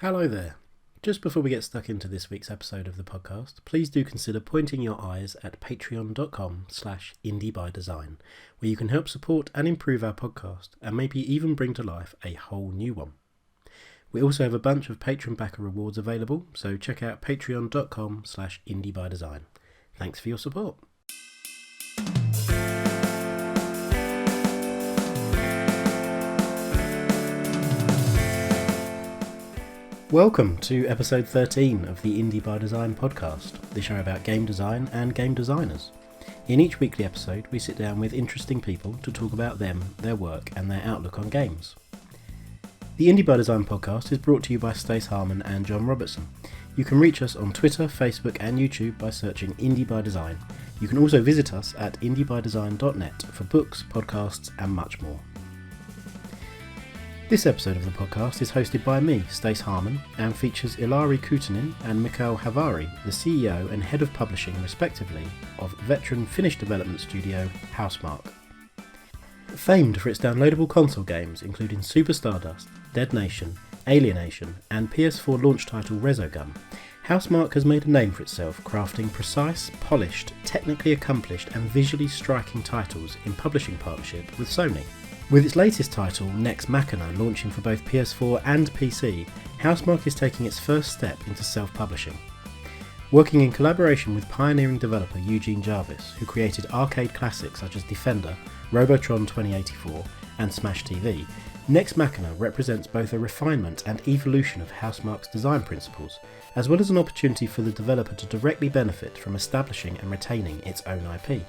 Hello there. Just before we get stuck into this week's episode of the podcast, please do consider pointing your eyes at patreon.com/indiebydesign, where you can help support and improve our podcast and maybe even bring to life a whole new one. We also have a bunch of Patreon backer rewards available, so check out patreon.com/indiebydesign. Thanks for your support. Welcome to episode 13 of the IBD Podcast, the show about game design and game designers. In each weekly episode, we sit down with interesting people to talk about them, their work, and their outlook on games. The IBD Podcast is brought to you by Stace Harmon and John Robertson. You can reach us on Twitter, Facebook, and YouTube by searching IBD by Design. You can also visit us at indiebydesign.net for books, podcasts, and much more. This episode of the podcast is hosted by me, Stace Harmon, and features Ilari Kutunen and Mikhail Havari, the CEO and Head of Publishing, respectively, of veteran Finnish development studio Housemarque. Famed for its downloadable console games including Super Stardust, Dead Nation, Alienation, and PS4 launch title Resogun, Housemarque has made a name for itself crafting precise, polished, technically accomplished and visually striking titles in publishing partnership with Sony. With its latest title, Nex Machina, launching for both PS4 and PC, Housemarque is taking its first step into self-publishing. Working in collaboration with pioneering developer Eugene Jarvis, who created arcade classics such as Defender, Robotron 2084 and Smash TV, Nex Machina represents both a refinement and evolution of Housemarque's design principles, as well as an opportunity for the developer to directly benefit from establishing and retaining its own IP.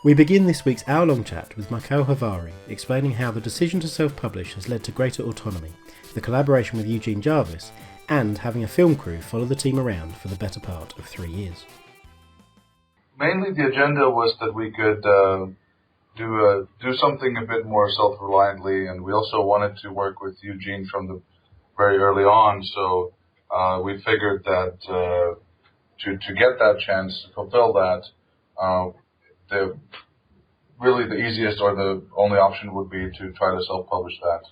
We begin this week's hour-long chat with Mikhail Havari, explaining how the decision to self-publish has led to greater autonomy, the collaboration with Eugene Jarvis, and having a film crew follow the team around for the better part of 3 years. Mainly the agenda was that we could do something a bit more self-reliantly, and we also wanted to work with Eugene from the very early on, so we figured that to get that chance to fulfill that, the easiest or the only option would be to try to self-publish that.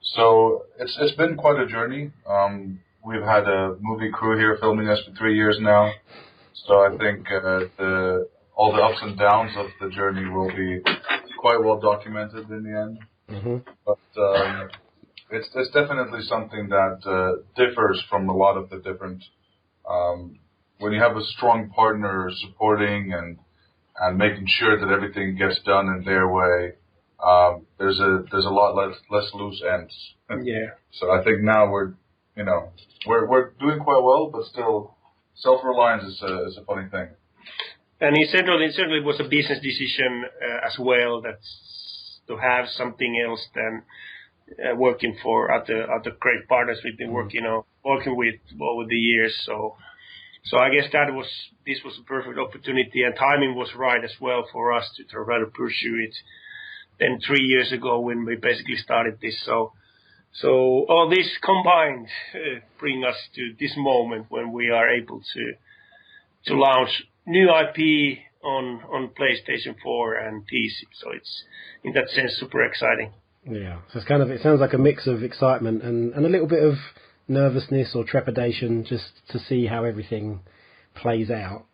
So it's been quite a journey. We've had a movie crew here filming us for 3 years now. So I think all the ups and downs of the journey will be quite well documented in the end. Mm-hmm. But it's definitely something that differs from a lot of the different. When you have a strong partner supporting and making sure that everything gets done in their way, there's a lot less loose ends. Yeah. So I think now we're doing quite well, but still self-reliance is a funny thing. And it certainly was a business decision as well, that's to have something else than working for other great partners we've been working with over the years. So I guess this was a perfect opportunity, and timing was right as well for us to try to pursue it. Then 3 years ago when we basically started this, so all this combined bring us to this moment when we are able to launch new IP on PlayStation 4 and PC. So it's in that sense super exciting. Yeah, so it sounds like a mix of excitement and a little bit of nervousness or trepidation just to see how everything plays out.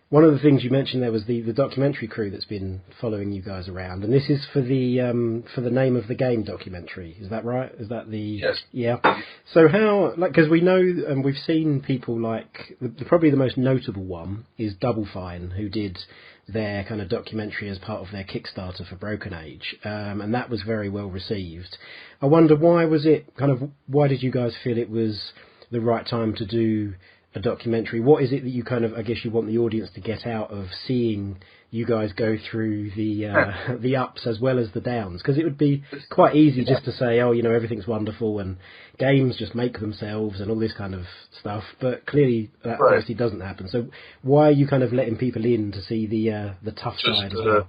One of the things you mentioned there was the documentary crew that's been following you guys around, and this is for the name of the game documentary. Is that right? Is that the Yes? Yeah. So how, because we know and we've seen people like probably the most notable one is Double Fine, who did their kind of documentary as part of their Kickstarter for Broken Age, and that was very well received. I wonder why did you guys feel it was the right time to do a documentary? What is it that you I guess you want the audience to get out of seeing you guys go through the ups as well as the downs? Because it would be quite easy just to say, everything's wonderful and games just make themselves and all this kind of stuff, but clearly that obviously doesn't happen. So why are you letting people in to see the tough side as well?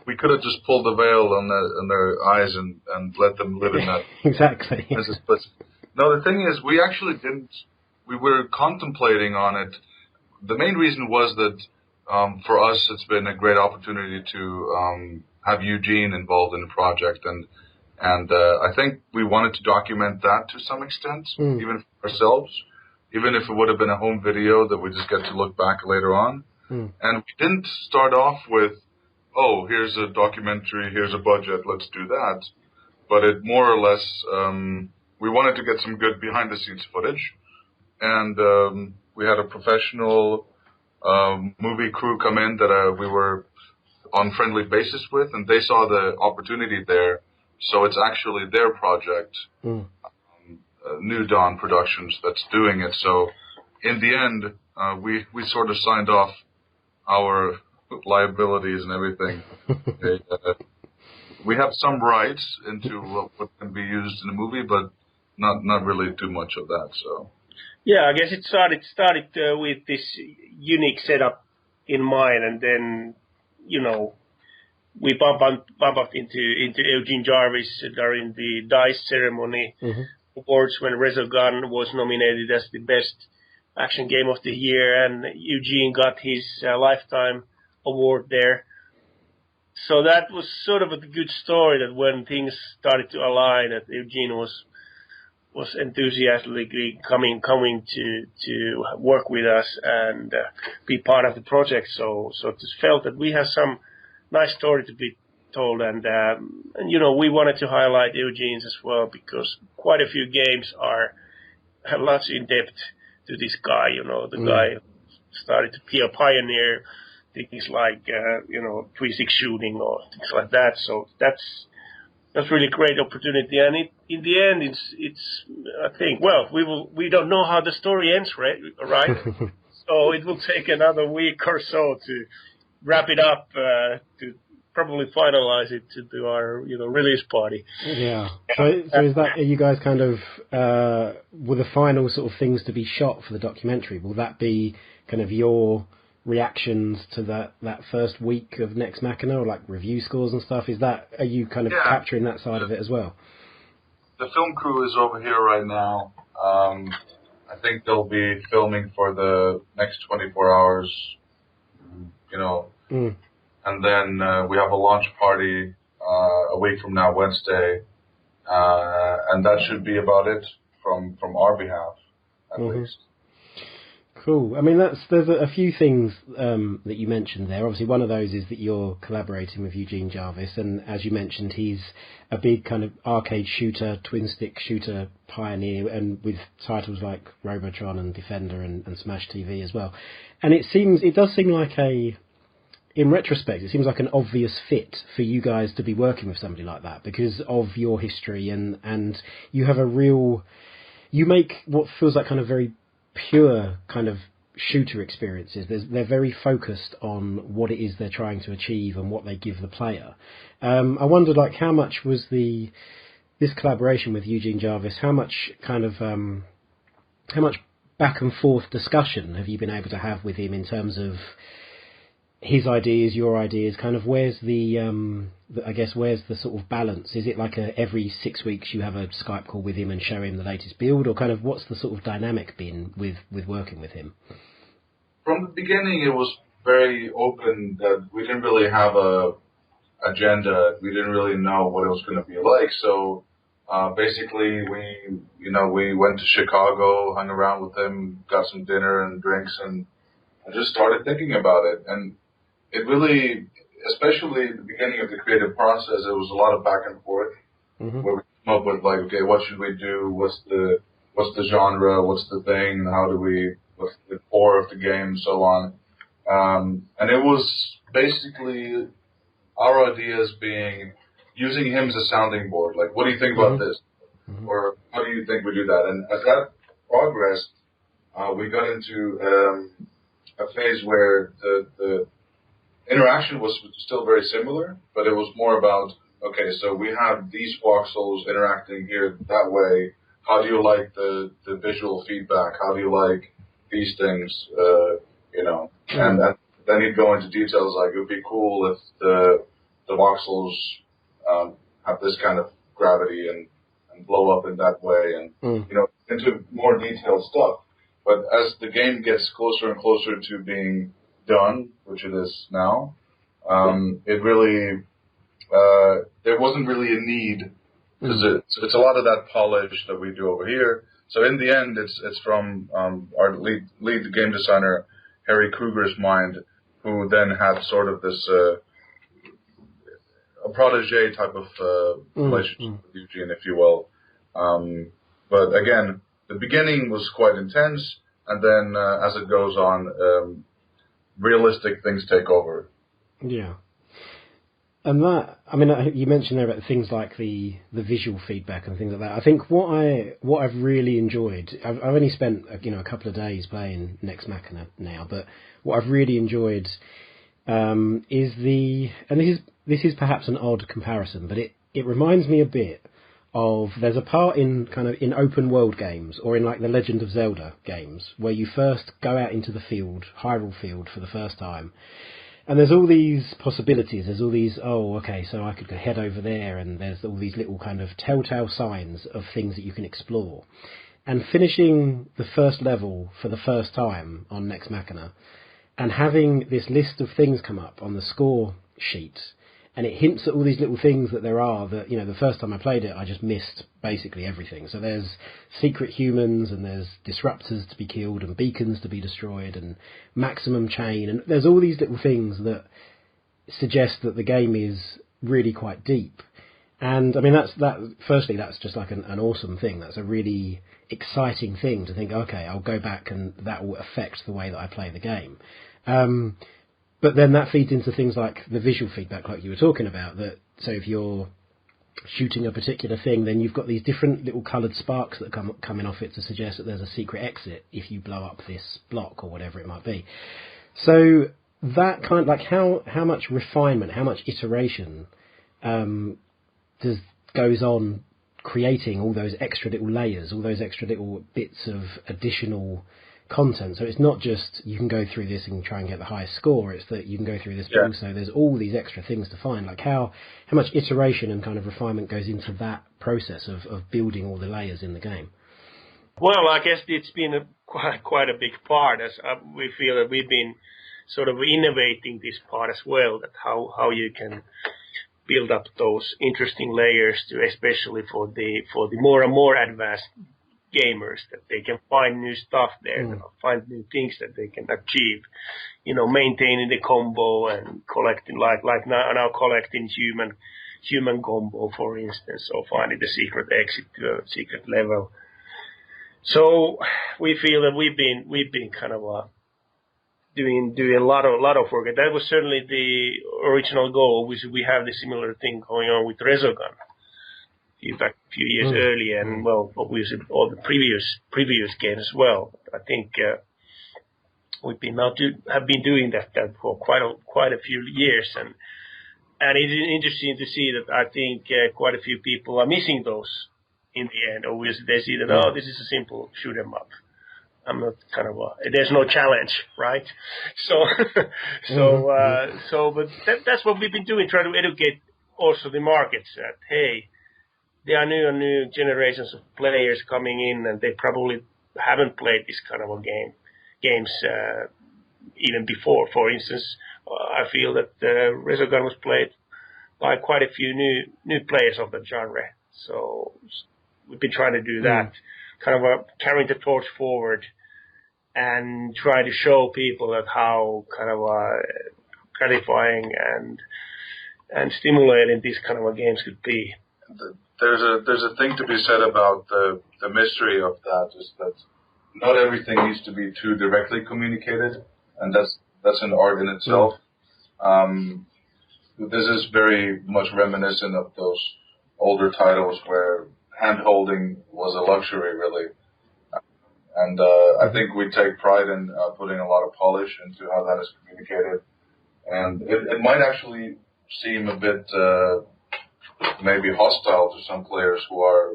We could have just pulled the veil on their eyes and let them live in that. Exactly. But no, the thing is, we actually didn't. We were contemplating on it. The main reason was that for us, it's been a great opportunity to have Eugene involved in the project, and And I think we wanted to document that to some extent, even for ourselves, even if it would have been a home video that we just get to look back later on. And we didn't start off with, oh, here's a documentary, here's a budget, let's do that. But it more or less, we wanted to get some good behind-the-scenes footage. And we had a professional movie crew come in that we were on friendly basis with, and they saw the opportunity there. So it's actually their project, New Dawn Productions, that's doing it. So in the end, we sort of signed off our liabilities and everything. We have some rights into what can be used in a movie, but not really too much of that. So yeah, I guess it started with this unique setup in mind, and then we bump up into Eugene Jarvis during the DICE ceremony awards when Resogun was nominated as the best action game of the year, and Eugene got his lifetime award there. So that was sort of a good story, that when things started to align, that Eugene was enthusiastically coming to work with us and be part of the project. So it just felt that we have some nice story to be told, and we wanted to highlight Eugene's as well, because quite a few games are lots in depth to this guy. The guy started to be a pioneer things like 3-6 shooting or things like that. So that's really great opportunity, and in the end, it's I think, well, we don't know how the story ends, right? So it will take another week or so to wrap it up, to probably finalize it to do our release party. Yeah. So is that, are you guys kind of with the final sort of things to be shot for the documentary? Will that be kind of your reactions to that first week of Nex Machina, or like review scores and stuff? Are you kind of capturing that side of it as well? The film crew is over here right now. I think they'll be filming for the next 24 hours, and then we have a launch party a week from now, Wednesday, and that should be about it from our behalf, at least. Cool. I mean, there's a few things that you mentioned there. Obviously, one of those is that you're collaborating with Eugene Jarvis, and as you mentioned, he's a big kind of arcade shooter, twin-stick shooter pioneer, and with titles like Robotron and Defender and Smash TV as well. And it does seem like in retrospect, it seems like an obvious fit for you guys to be working with somebody like that because of your history, and you have you make what feels like kind of very pure kind of shooter experiences. They're very focused on what it is they're trying to achieve and what they give the player. I wondered, like, how much was this collaboration with Eugene Jarvis, how much back and forth discussion have you been able to have with him in terms of his ideas, your ideas, kind of where's where's the sort of balance? Is it like every 6 weeks you have a Skype call with him and show him the latest build, or kind of what's the sort of dynamic been with working with him? From the beginning, it was very open that we didn't really have a agenda. We didn't really know what it was going to be like. So basically, we went to Chicago, hung around with him, got some dinner and drinks, and I just started thinking about it. And it really, especially at the beginning of the creative process, it was a lot of back and forth, where we came up with like, okay, what should we do? What's the genre? What's the thing? What's the core of the game, and so on. And it was basically our ideas being using him as a sounding board. Like, what do you think about this? Or how do you think we do that? And as that progressed, we got into a phase where the interaction was still very similar, but it was more about, okay, so we have these voxels interacting here that way. How do you like the visual feedback? How do you like these things? And then he'd go into details like, it would be cool if the voxels have this kind of gravity and blow up in that way, and into more detailed stuff. But as the game gets closer and closer to being done, which it is now, it really there wasn't really a need because it's a lot of that polish that we do over here. So in the end, it's from our lead game designer, Harry Kruger's mind, who then had sort of this a protege type of relationship with Eugene, if you will. But again, the beginning was quite intense, and then as it goes on, realistic things take over. Yeah. And that, I mean, you mentioned there about things like the visual feedback and things like that. I think what I've really enjoyed, I've only spent a couple of days playing Nex Machina now, but what I've really enjoyed is this is perhaps an odd comparison, but it reminds me a bit of, there's a part in open world games, or in like the Legend of Zelda games, where you first go out into the field, Hyrule Field, for the first time. And there's all these possibilities, there's all these, so I could head over there, and there's all these little kind of telltale signs of things that you can explore. And finishing the first level for the first time on Nex Machina, and having this list of things come up on the score sheet, and it hints at all these little things that there are that, the first time I played it, I just missed basically everything. So there's secret humans, and there's disruptors to be killed, and beacons to be destroyed, and maximum chain, and there's all these little things that suggest that the game is really quite deep. And I mean, firstly, that's just like an awesome thing. That's a really exciting thing to think, okay, I'll go back and that will affect the way that I play the game. But then that feeds into things like the visual feedback, like you were talking about, that so if you're shooting a particular thing, then you've got these different little coloured sparks that are coming off it to suggest that there's a secret exit if you blow up this block or whatever it might be. So that kind of like how much refinement, how much iteration goes on creating all those extra little layers, all those extra little bits of additional content. So it's not just you can go through this and try and get the highest score, it's that you can go through this, but also there's all these extra things to find. Like how much iteration and kind of refinement goes into that process of building all the layers in the game? Well, I guess it's been quite a big part, as we feel that we've been sort of innovating this part as well, that how you can build up those interesting layers to, especially for the more and more advanced gamers, that they can find new stuff there, find new things that they can achieve, maintaining the combo and collecting like now collecting human combo, for instance, or finding the secret exit to a secret level. So we feel that we've been kind of doing a lot of work, and that was certainly the original goal. We have the similar thing going on with Resogun. In fact, a few years earlier, and obviously all the previous games as well. I think we've been have been doing that for quite a few years, and it's interesting to see that I think quite a few people are missing those in the end. Obviously, they see that this is a simple shoot 'em up. I'm not there's no challenge, right? But that's what we've been doing, trying to educate also the markets that hey, there are new generations of players coming in, and they probably haven't played this kind of games even before. For instance, I feel that Resogun was played by quite a few new players of the genre. So we've been trying to do that, kind of carrying the torch forward and try to show people that how kind of gratifying and stimulating these kind of games could be. There's a thing to be said about the mystery of that, is that not everything needs to be too directly communicated, and that's an art in itself. This is very much reminiscent of those older titles where hand-holding was a luxury, really. And I think we take pride in putting a lot of polish into how that is communicated. And it might actually seem a bit maybe hostile to some players who are,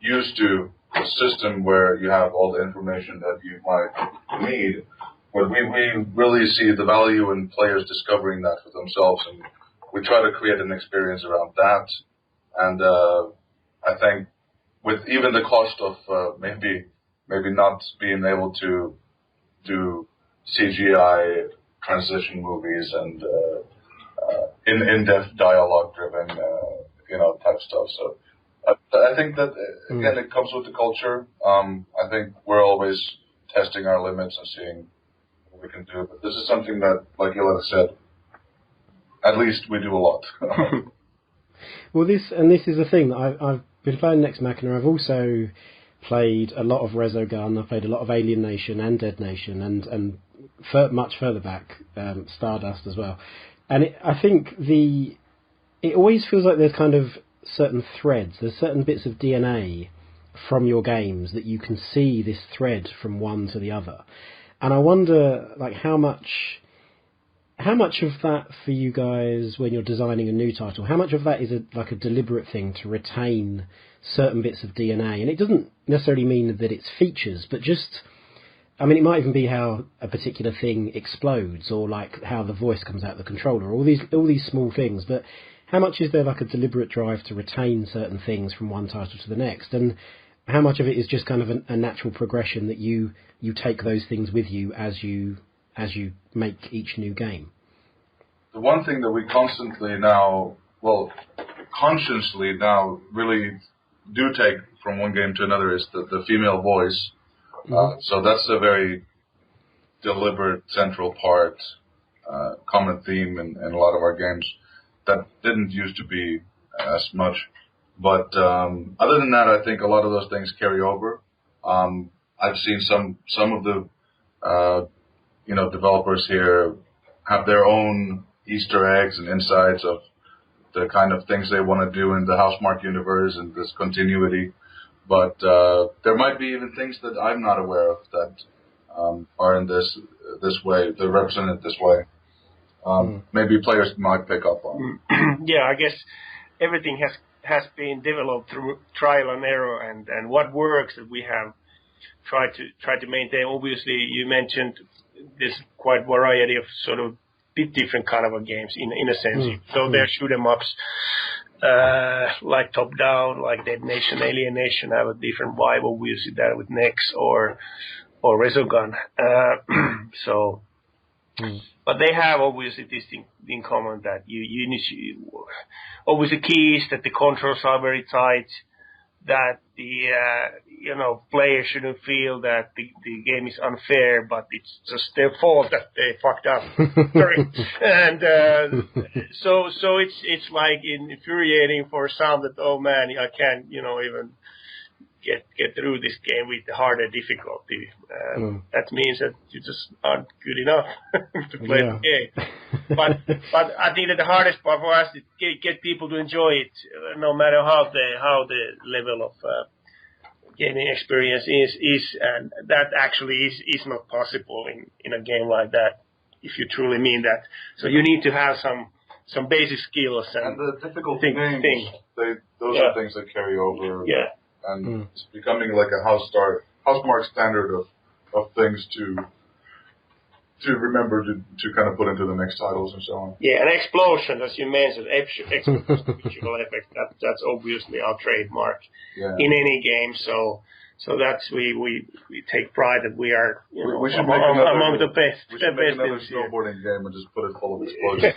used to a system where you have all the information that you might need. But we really see the value in players discovering that for themselves, and we try to create an experience around that. And I think with even the cost of maybe not being able to do CGI transition movies and in-depth dialogue-driven type stuff. So I think that again it comes with the culture. I think we're always testing our limits and seeing what we can do. But this is something that, like Ilana said, at least we do a lot. Well, this is the thing that I've been playing Nex Machina. I've also played a lot of Resogun. I've played a lot of Alienation and Dead Nation, and much further back, Stardust as well. And I think it always feels like there's kind of certain threads. There's certain bits of DNA from your games that you can see this thread from one to the other. And I wonder, like, how much of that for you guys when you're designing a new title, how much of that is a deliberate thing to retain certain bits of DNA? And it doesn't necessarily mean that it's features, but just, I mean, it might even be how a particular thing explodes, or like how the voice comes out of the controller, all these small things. But how much is there like a deliberate drive to retain certain things from one title to the next? And how much of it is just kind of a natural progression that you take those things with you as you make each new game? The one thing that we constantly now, consciously now really do take from one game to another is the female voice. So that's a very deliberate central part, common theme in a lot of our games that didn't used to be as much. But other than that, I think a lot of those things carry over. I've seen some of the developers here have their own Easter eggs and insights of the kind of things they want to do in the Housemarque universe and this continuity. But there might be even things that I'm not aware of that are in this way, they're represented this way. Maybe players might pick up on. Yeah, I guess everything has been developed through trial and error, and what works that we have tried to maintain. Obviously, you mentioned there's quite variety of sort of bit different kind of games in a sense. So they're shoot 'em ups, like top down, like Dead Nation, Alienation have a different vibe. Obviously, that with Nex or Resogun. But they have obviously this thing in common that you need to, obviously key is that the controls are very tight, that the players shouldn't feel that the game is unfair, but it's just their fault that they fucked up. And so it's like infuriating for some that, oh man, I can't even get through this game with the harder difficulty. That means that you just aren't good enough to play the game. But I think that the hardest part for us is to get people to enjoy it, no matter how the level of gaming experience is, and that actually is not possible in a game like that if you truly mean that. So you need to have some basic skills and the difficult things. Those are things that carry over. Yeah. And it's becoming like a Housemarque standard of things to remember to kind of put into the next titles and so on. Yeah, and explosion, as you mentioned, visual effects. That's obviously our trademark in any game. So that's we take pride that we are we should among the best. We should make another snowboarding game and just put it full of explosions.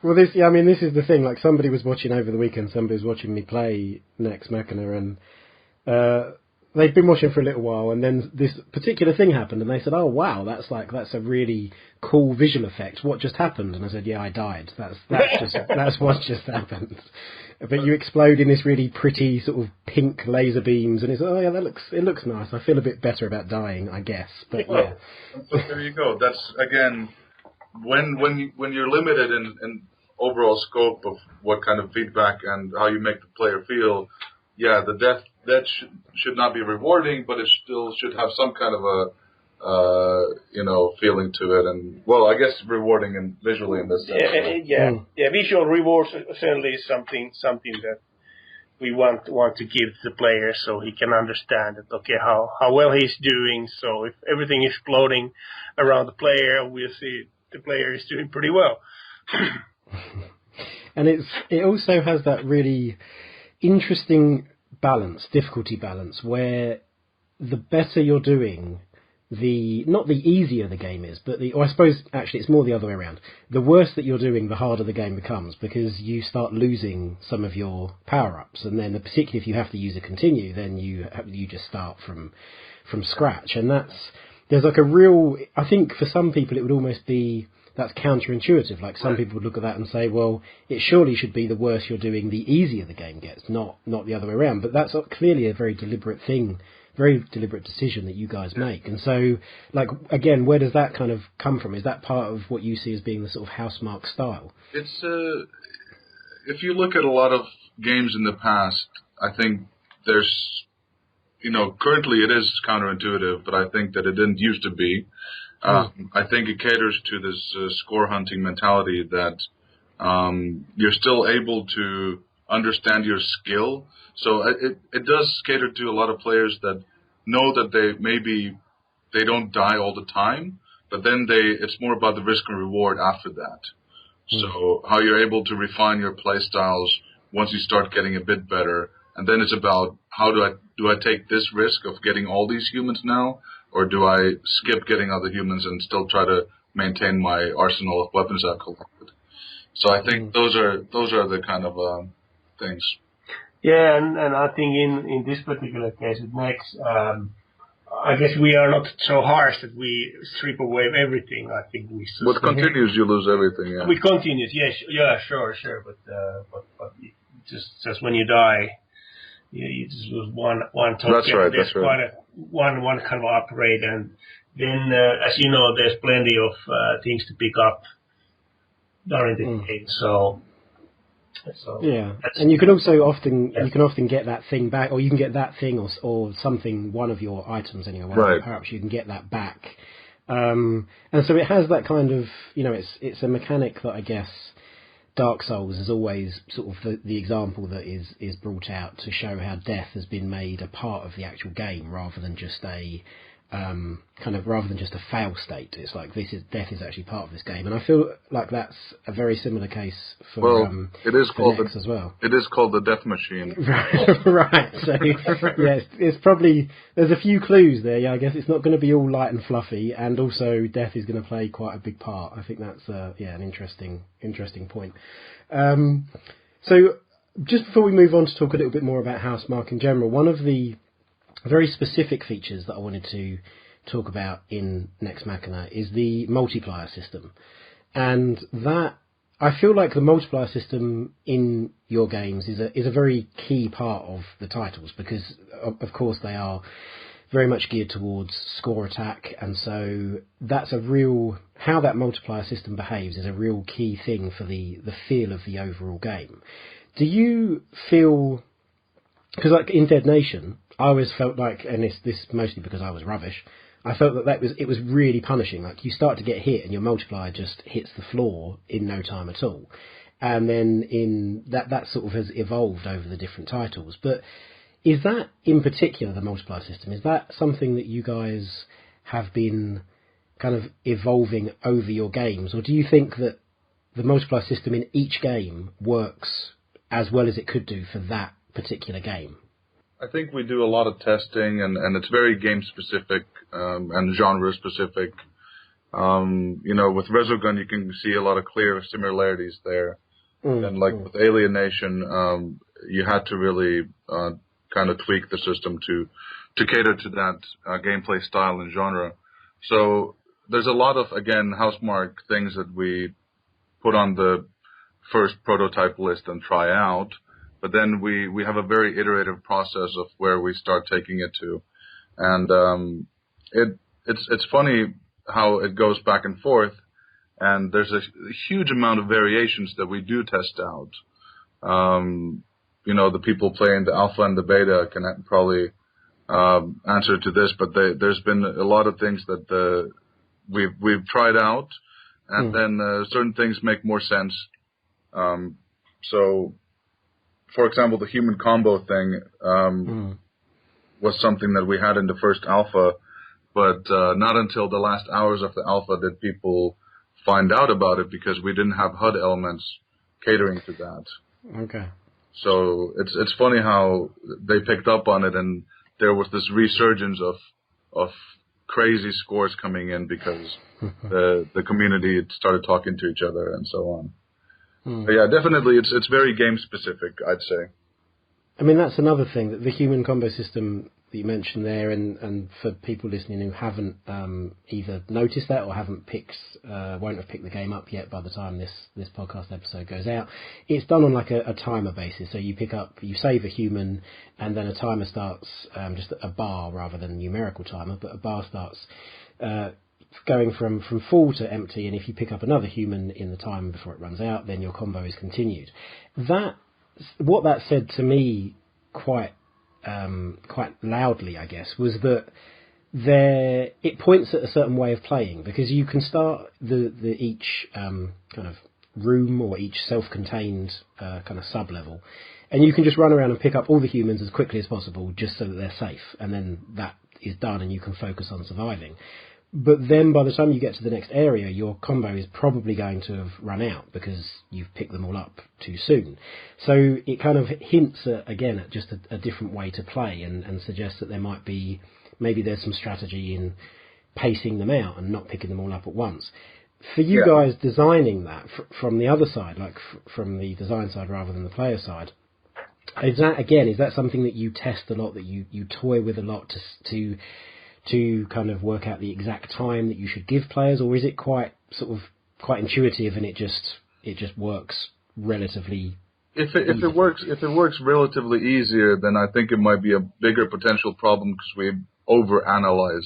Well, this is the thing. Like, somebody was watching over the weekend. Somebody was watching me play Nex Machina, and they'd been watching for a little while, and then this particular thing happened, and they said, "Oh wow, that's a really cool visual effect. What just happened?" And I said, "Yeah, I died. That's what just happened." But you explode in this really pretty sort of pink laser beams, and it's it looks nice. I feel a bit better about dying, I guess. But yeah. So there you go. That's again when you're limited in overall scope of what kind of feedback and how you make the player feel. Yeah, the death should not be rewarding, but it still should have some kind of a feeling to it, and I guess rewarding and visually in this sense. Yeah. Visual rewards certainly is something that we want to give the player, so he can understand that how well he's doing. So if everything is exploding around the player, obviously the player is doing pretty well. And it also has that really interesting difficulty balance, where the better you're doing, not the easier the game is, but or I suppose actually it's more the other way around. The worse that you're doing, the harder the game becomes, because you start losing some of your power-ups, and then particularly if you have to use a continue, then you just start from scratch, and there's like a real, I think for some people it would almost be, that's counterintuitive. Like some people would look at that and say, well, it surely should be the worse you're doing, the easier the game gets, not the other way around. But that's clearly a very deliberate decision that you guys make. And so, like, again, where does that kind of come from? Is that part of what you see as being the sort of Housemarque style? It's if you look at a lot of games in the past, I think there's, currently it is counterintuitive, but I think that it didn't used to be. I think it caters to this score hunting mentality that you're still able to understand your skill. So it does cater to a lot of players that know that they don't die all the time, but then it's more about the risk and reward after that. So how you're able to refine your play styles once you start getting a bit better, and then it's about how do I take this risk of getting all these humans now, or do I skip getting other humans and still try to maintain my arsenal of weapons I've collected? So I think those are the kind of things. Yeah, and I think in this particular case with Nex, I guess we are not so harsh that we strip away everything. I think we. With continues, you lose everything. Yeah. With continues, yes, yeah, sure, but just when you die, you just lose one token. That's right. There's quite a one kind of upgrade, and then as you know, there's plenty of things to pick up during the game. So yeah, and you can also often get that thing back, or you can get that thing or something, one of your items anyway, one of your power-ups, you can get that back. And so it has that kind of, it's a mechanic that I guess Dark Souls is always sort of the example that is brought out to show how death has been made a part of the actual game rather than just a fail state. It's like death is actually part of this game, and I feel like that's a very similar case for it is called Nex as well. It is called the Death Machine. Right. So yeah, it's probably, there's a few clues there. Yeah, I guess it's not going to be all light and fluffy, and also death is going to play quite a big part. I think that's an interesting point. So just before we move on to talk a little bit more about Housemarque in general, one of the very specific features that I wanted to talk about in Nex Machina is the multiplier system. And that, I feel like the multiplier system in your games is a very key part of the titles, because of course they are very much geared towards score attack, and so that's how that multiplier system behaves is a real key thing for the feel of the overall game. Do you feel, because like in Dead Nation, I always felt like, and this mostly because I was rubbish, I felt it was really punishing. Like you start to get hit and your multiplier just hits the floor in no time at all. And then in that sort of has evolved over the different titles. But is that in particular, the multiplier system, is that something that you guys have been kind of evolving over your games? Or do you think that the multiplier system in each game works as well as it could do for that particular game? I think we do a lot of testing, and it's very game-specific and genre-specific. With Resogun, you can see a lot of clear similarities there. And with Alienation, you had to really kind of tweak the system to cater to that gameplay style and genre. So there's a lot of, again, Housemarque things that we put on the first prototype list and try out. But then we have a very iterative process of where we start taking it to. And it's funny how it goes back and forth. And there's a huge amount of variations that we do test out. The people playing the alpha and the beta can probably answer to this, but there's been a lot of things that we've tried out, and then certain things make more sense. So, for example, the human combo thing was something that we had in the first alpha, but not until the last hours of the alpha did people find out about it, because we didn't have HUD elements catering to that. Okay. So it's funny how they picked up on it, and there was this resurgence of crazy scores coming in because the community started talking to each other and so on. But yeah, definitely, it's very game specific, I'd say. I mean, that's another thing, that the human combo system that you mentioned there, and for people listening who haven't either noticed that or won't have picked the game up yet by the time this podcast episode goes out, it's done on like a timer basis. So you save a human, and then a timer starts, just a bar rather than a numerical timer, but a bar starts going from full to empty, and if you pick up another human in the time before it runs out, then your combo is continued. What that said to me quite loudly, I guess, was that it points at a certain way of playing, because you can start each kind of room or each self-contained kind of sub-level, and you can just run around and pick up all the humans as quickly as possible just so that they're safe, and then that is done and you can focus on surviving. But then by the time you get to the next area, your combo is probably going to have run out because you've picked them all up too soon. So it kind of hints at just a different way to play, and suggests that maybe there's some strategy in pacing them out and not picking them all up at once. For you guys designing that from the other side, like from the design side rather than the player side, is that something that you test a lot, that you toy with a lot to kind of work out the exact time that you should give players, or is it quite intuitive and it just works relatively? If it works relatively easier, then I think it might be a bigger potential problem because we overanalyze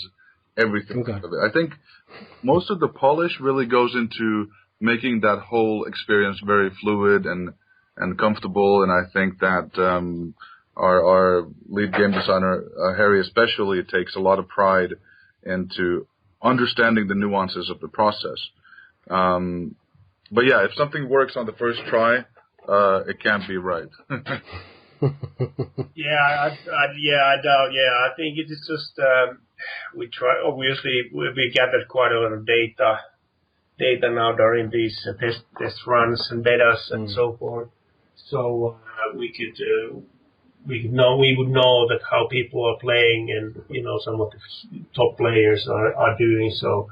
everything. Okay. I think most of the polish really goes into making that whole experience very fluid and comfortable, and I think that our lead game designer, Harry especially, takes a lot of pride into understanding the nuances of the process. But yeah, if something works on the first try, it can't be right. I doubt. Yeah, I think it is just we try. Obviously, we gathered quite a lot of data now during these test runs and betas and so forth. So we would know that how people are playing, and some of the top players are doing so.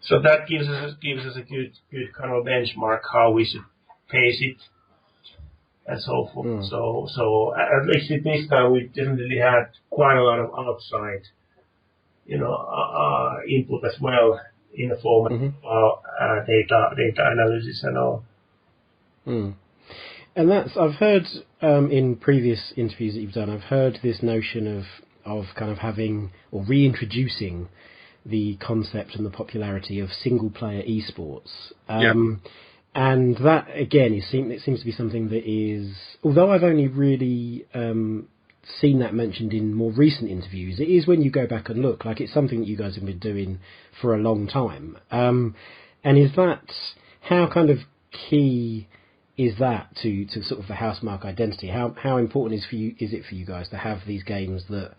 So that gives us a good kind of benchmark how we should pace it and so forth. So at least at this time we definitely had quite a lot of outside input as well in the form of data analysis and all. And I've heard in previous interviews that you've done, I've heard this notion of kind of having or reintroducing the concept and the popularity of single player esports. And that again it seems to be something that is, although I've only really seen that mentioned in more recent interviews, it is, when you go back and look, like it's something that you guys have been doing for a long time. And is that, how kind of key is that to sort of the Housemarque identity? How important is it for you guys to have these games that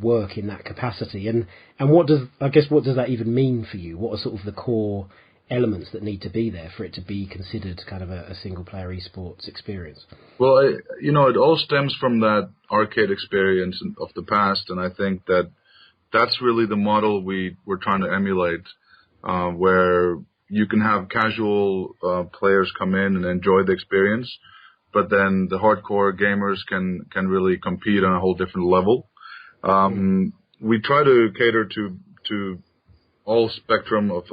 work in that capacity? And what does that even mean for you? What are sort of the core elements that need to be there for it to be considered kind of a single player esports experience? Well, it all stems from that arcade experience of the past, and I think that's really the model we're trying to emulate, where you can have casual players come in and enjoy the experience, but then the hardcore gamers can really compete on a whole different level. We try to cater to all spectrum of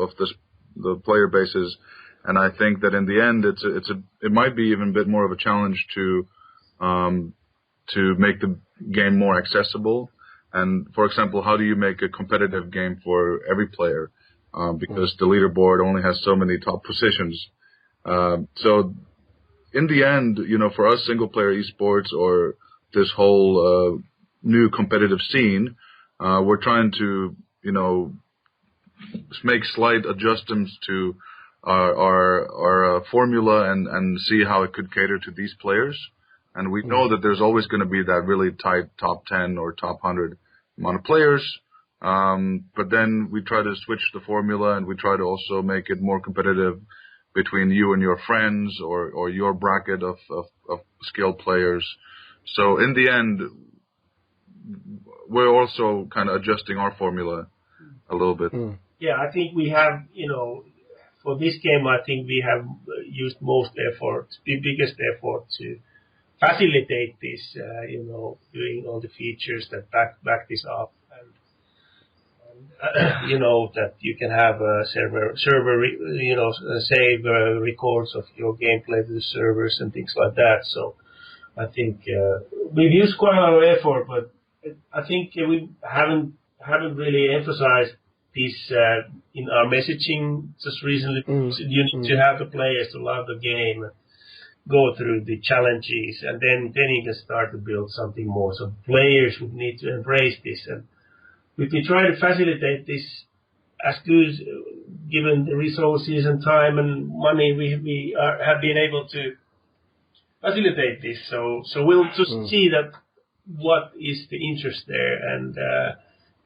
the player bases, and I think that in the end it might be even a bit more of a challenge to make the game more accessible. And for example, how do you make a competitive game for every player? Because the leaderboard only has so many top positions. So in the end, for us, single player esports or this whole new competitive scene, we're trying to, make slight adjustments to our formula and see how it could cater to these players. And we know that there's always going to be that really tight top 10 or top 100 amount of players. But then we try to switch the formula, and we try to also make it more competitive between you and your friends or your bracket of skilled players. So in the end, we're also kind of adjusting our formula a little bit. Yeah, I think we have, for this game, I think we have used most effort, the biggest effort to facilitate this, doing all the features that back this up. That you can have a server, save records of your gameplay to the servers and things like that. So I think we've used quite a lot of effort, but I think we haven't really emphasized this in our messaging just recently. You need to have the players to love the game, go through the challenges, and then you can start to build something more. So players would need to embrace this, and we try to facilitate this as good, given the resources and time and money we have been able to facilitate this. So we'll just see that what is the interest there,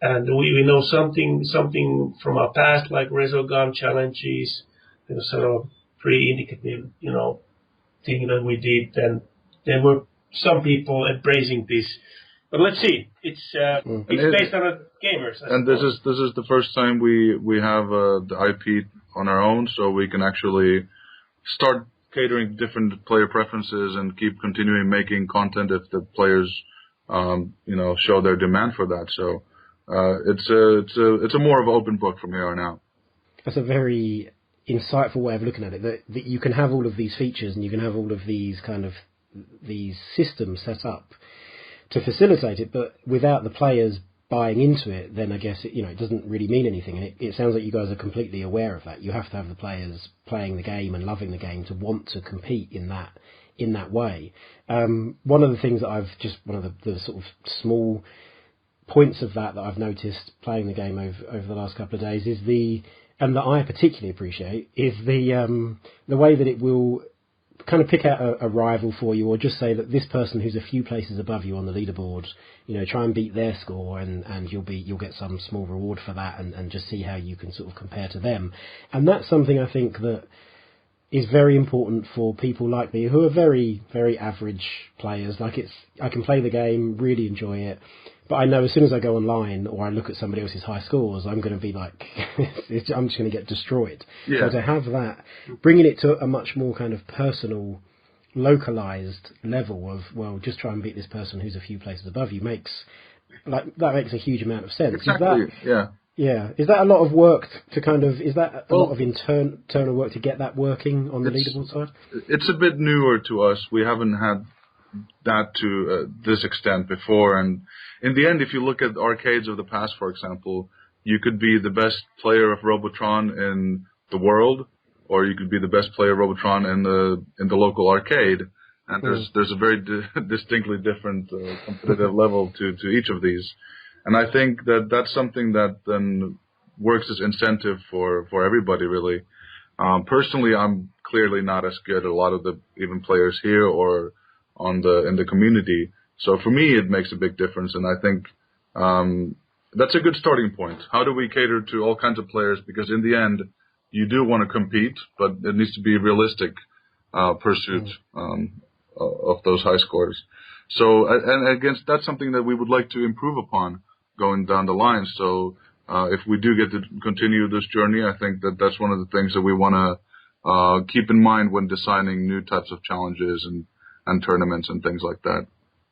and we know something from our past, like Resogun challenges, sort of pre-indicative, thing that we did, and there were some people embracing this. But let's see. It's based on gamers. And this is the first time we have the IP on our own, so we can actually start catering different player preferences and keep continuing making content if the players, show their demand for that. So it's a more of an open book from here on out. That's a very insightful way of looking at it. That you can have all of these features and you can have all of these these systems set up to facilitate it, but without the players buying into it, then I guess it doesn't really mean anything. And it sounds like you guys are completely aware of that. You have to have the players playing the game and loving the game to want to compete in that way. One of the things that one of the sort of small points of that I've noticed playing the game over the last couple of days is and that I particularly appreciate is the way that it will kind of pick out a rival for you, or just say that this person who's a few places above you on the leaderboard, try and beat their score, and you'll get some small reward for that, and just see how you can sort of compare to them. And that's something I think that is very important for people like me who are very, very average players. I can play the game, really enjoy it, but I know as soon as I go online or I look at somebody else's high scores, I'm going to be like, I'm just going to get destroyed. Yeah. So to have that, bringing it to a much more kind of personal, localized level of, just try and beat this person who's a few places above you makes a huge amount of sense. Exactly. Yeah. Is that a lot of work is that a lot of internal work to get that working on the leaderboard side? It's a bit newer to us. We haven't had that to this extent before. And in the end, if you look at arcades of the past, for example, you could be the best player of Robotron in the world, or you could be the best player of Robotron in the local arcade. And there's a very distinctly different competitive level to each of these. And I think that's something that then works as incentive for everybody, really. Personally, I'm clearly not as good as a lot of the even players here or in the community. So for me, it makes a big difference, and I think that's a good starting point. How do we cater to all kinds of players? Because in the end, you do want to compete, but it needs to be a realistic pursuit of those high scores. So, and again, that's something that we would like to improve upon going down the line. So if we do get to continue this journey, I think that's one of the things that we want to keep in mind when designing new types of challenges and tournaments and things like that.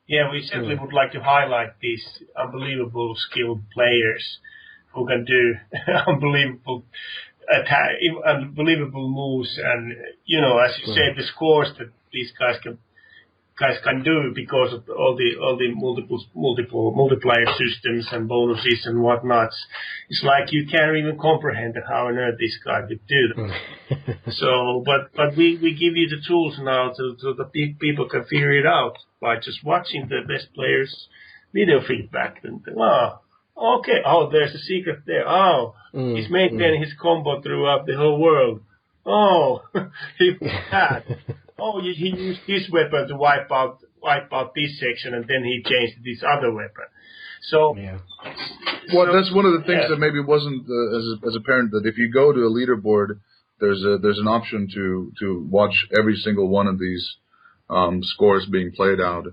Yeah, we certainly would like to highlight these unbelievable skilled players who can do unbelievable moves, and as you said, the scores that these guys can do because of all the multiple multiplier systems and bonuses and whatnot. It's like you can't even comprehend how on earth this guy could do them. So, but we give you the tools now so that people can figure it out by just watching the best players' video feedback. And there's a secret there. He's making his combo throughout the whole world. He had. He used his weapon to wipe out this section, and then he changed this other weapon. So, that's one of the things that maybe wasn't as apparent. That if you go to a leaderboard, there's an option to watch every single one of these scores being played out.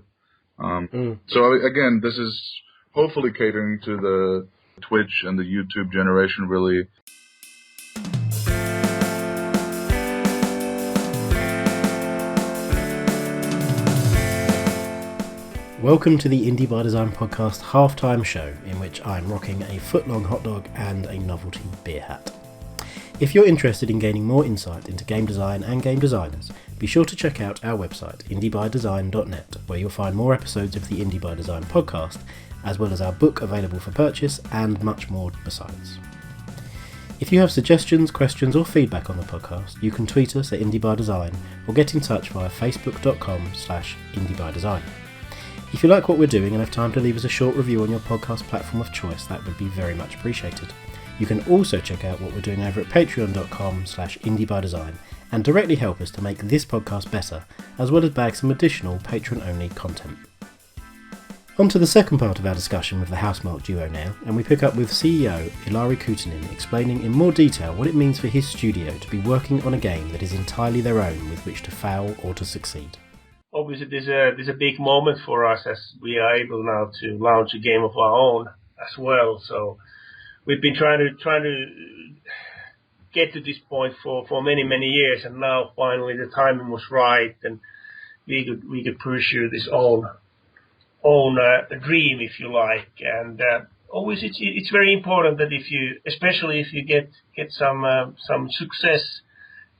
So again, this is hopefully catering to Twitch and the YouTube generation really. Welcome to the Indie by Design podcast halftime show, in which I'm rocking a foot-long hot dog and a novelty beer hat. If you're interested in gaining more insight into game design and game designers, be sure to check out our website, indiebydesign.net, where you'll find more episodes of the Indie by Design podcast, as well as our book available for purchase and much more besides. If you have suggestions, questions or feedback on the podcast, you can tweet us at indiebydesign or get in touch via facebook.com/indiebydesign. If you like what we're doing and have time to leave us a short review on your podcast platform of choice, that would be very much appreciated. You can also check out what we're doing over at patreon.com/indiebydesign and directly help us to make this podcast better, as well as bag some additional patron-only content. On to the second part of our discussion with the Housemarque duo now, and we pick up with CEO Ilari Kutunen explaining in more detail what it means for his studio to be working on a game that is entirely their own with which to fail or to succeed. Obviously, there's a big moment for us as we are able now to launch a game of our own as well. So we've been trying to get to this point for many years, and now finally the timing was right, and we could pursue this own dream, if you like. And always it's very important that especially if you get some success,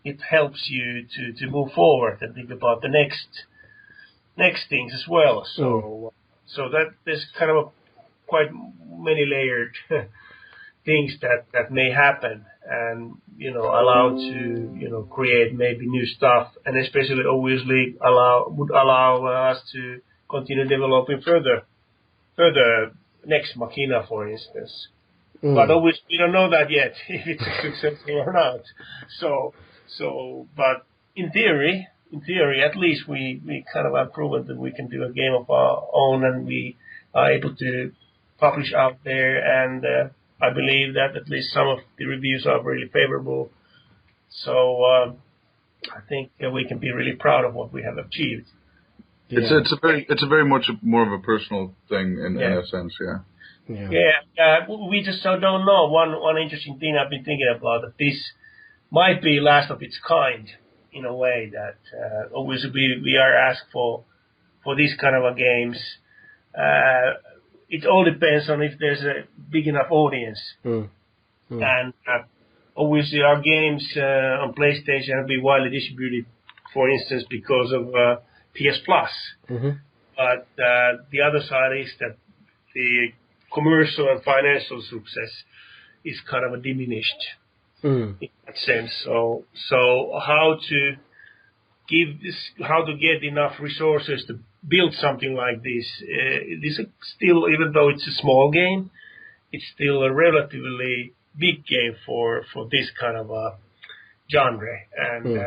it helps you to move forward and think about the next things as well. So that there's kind of quite many layered things that may happen, and allow to create maybe new stuff, and especially obviously would allow us to continue developing further Nex Machina, for instance. But obviously we don't know that yet if it's successful or not. So but in theory, at least we kind of have proven that we can do a game of our own, and we are able to publish out there, and I believe that at least some of the reviews are really favorable. So I think we can be really proud of what we have achieved. Yeah. It's a very much more of a personal thing in a sense, yeah. We just don't know. One interesting thing I've been thinking about, that this might be last of its kind in a way, that obviously we are asked for these kind of games. It all depends on if there's a big enough audience. And obviously our games on PlayStation have been widely distributed, for instance, because of PS Plus. But the other side is that the commercial and financial success is kind of diminished in that sense. So how to get enough resources to build something like this? This is still, even though it's a small game, it's still a relatively big game for this kind of a genre. And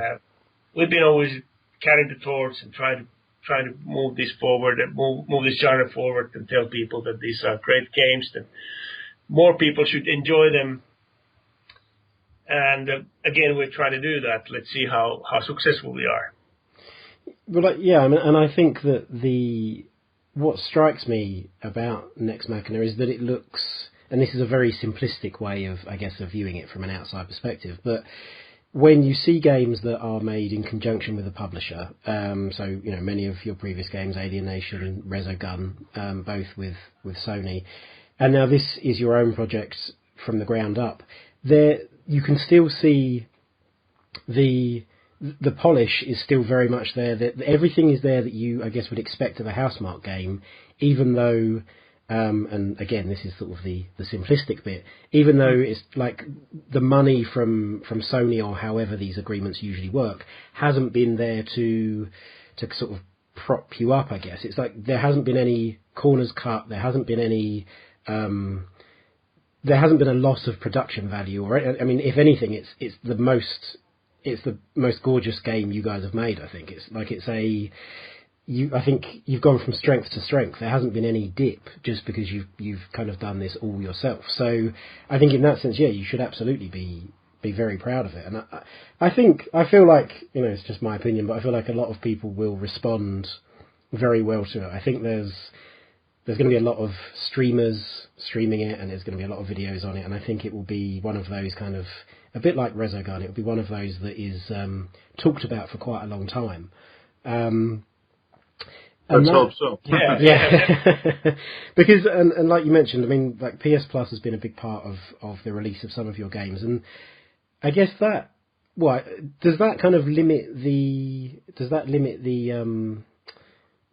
we've been always carrying the torch and trying to move this forward and move this genre forward, and tell people that these are great games, that more people should enjoy them. And again, we're trying to do that. Let's see how successful we are. Well, and I think that what strikes me about Nex Machina is that it looks, and this is a very simplistic way of viewing it from an outside perspective, but when you see games that are made in conjunction with a publisher, so many of your previous games, Alienation, Resogun, both with Sony, and now this is your own project from the ground up, there you can still see the polish is still very much there. That everything is there that you, I guess, would expect of a Housemarque game, even though, and again, this is sort of the simplistic bit, even though it's like the money from Sony, or however these agreements usually work, hasn't been there to sort of prop you up, I guess. It's like there hasn't been any corners cut, there hasn't been any there hasn't been a loss of production value, or I mean, if anything, it's the most gorgeous game you guys have made. I think I think you've gone from strength to strength. There hasn't been any dip just because you've kind of done this all yourself. So I think in that sense, you should absolutely be very proud of it. And I feel like, it's just my opinion, but I feel like a lot of people will respond very well to it. I think there's going to be a lot of streamers streaming it, and there's going to be a lot of videos on it, and I think it will be one of those kind of, a bit like Resogun, it will be one of those that is talked about for quite a long time. Let's hope so. Yeah. Because, and like you mentioned, I mean, like PS Plus has been a big part of the release of some of your games, and I guess that, does that kind of limit the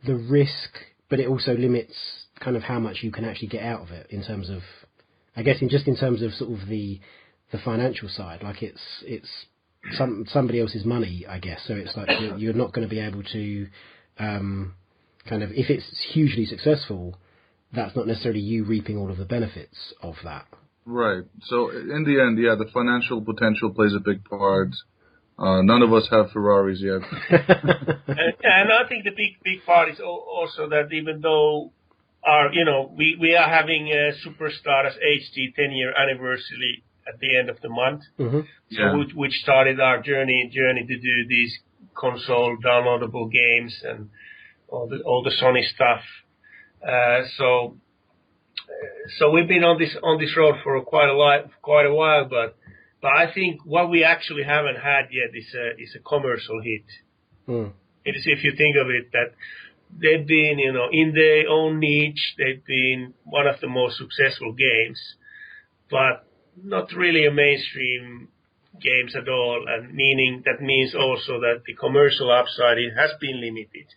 risk, but it also limits kind of how much you can actually get out of it in terms of, I guess, in terms of sort of the financial side, like it's somebody else's money, I guess. So it's like you're not going to be able to kind of, if it's hugely successful, that's not necessarily you reaping all of the benefits of that. Right. So in the end, yeah, the financial potential plays a big part. None of us have Ferraris yet. and I think the big part is also that even though we are having Superstars HD 10-year anniversary at the end of the month, which started our journey to do these console downloadable games and all the Sony stuff. So we've been on this road for quite a while, but I think what we actually haven't had yet is a commercial hit. It is, if you think of it, that they've been, in their own niche, they've been one of the most successful games, but not really a mainstream games at all. And that means also that the commercial upside has been limited.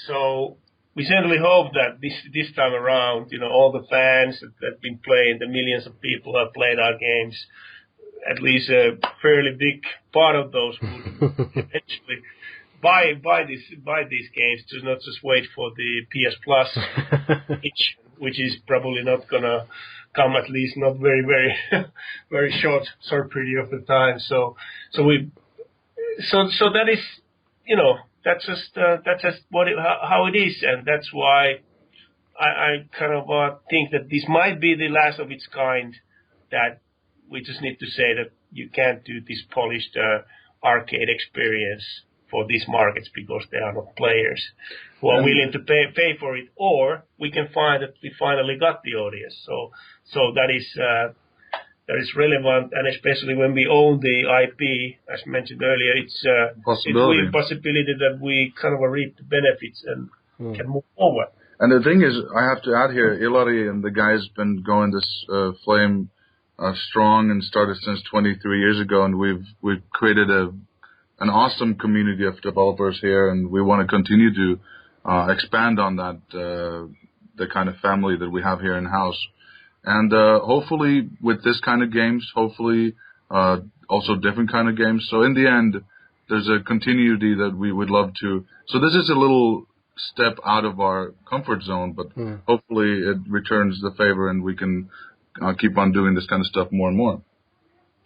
So we certainly hope that this time around, all the fans that have been playing, the millions of people who have played our games, at least a fairly big part of those would eventually buy these games, to not just wait for the PS Plus, which is probably not gonna come, at least not very, very, very short period of the time. So that is, that's just how it is, and that's why I kind of think that this might be the last of its kind. That we just need to say that you can't do this polished arcade experience for these markets because there are not players who are willing to pay for it, or we can find that we finally got the audience. So that is relevant, and especially when we own the IP, as mentioned earlier, it's a possibility that we kind of reap the benefits and can move forward. And the thing is, I have to add here, Ilari and the guys been going this flame strong and started since 23 years ago, and we've created an awesome community of developers here, and we want to continue to expand on that, the kind of family that we have here in house. And hopefully with this kind of games, also different kind of games. So in the end, there's a continuity that we would love to. So this is a little step out of our comfort zone, but hopefully it returns the favor and we can keep on doing this kind of stuff more and more.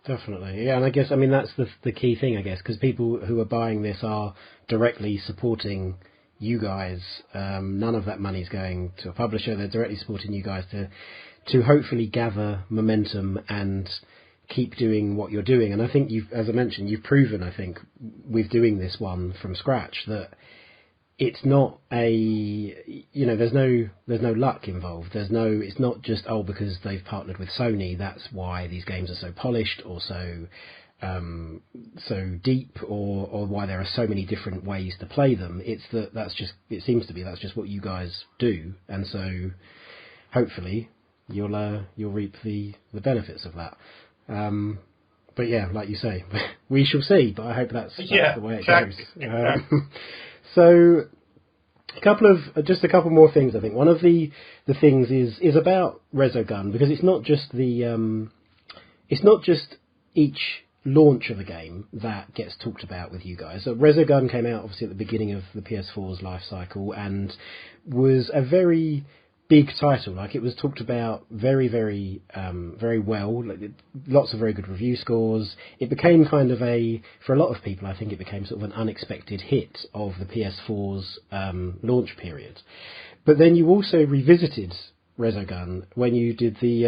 Definitely, yeah, and I guess, I mean, that's the key thing, I guess, because people who are buying this are directly supporting you guys. None of that money is going to a publisher. They're directly supporting you guys to hopefully gather momentum and keep doing what you're doing. And I think as I mentioned, you've proven, I think, with doing this one from scratch, that it's not there's no luck involved. It's not just, because they've partnered with Sony, that's why these games are so polished or so deep, or why there are so many different ways to play them. It's it seems to be that's just what you guys do, and so hopefully you'll reap the benefits of that. But yeah, like you say, we shall see. But I hope that's the way it goes. So, a couple more things. I think one of the things is about Resogun, because it's not just each launch of a game that gets talked about with you guys. So Resogun came out obviously at the beginning of the PS4's life cycle and was a very big title. Like, it was talked about very, very, very well. Lots of very good review scores. It became kind of for a lot of people, I think it became sort of an unexpected hit of the PS4's launch period. But then you also revisited Resogun when you did the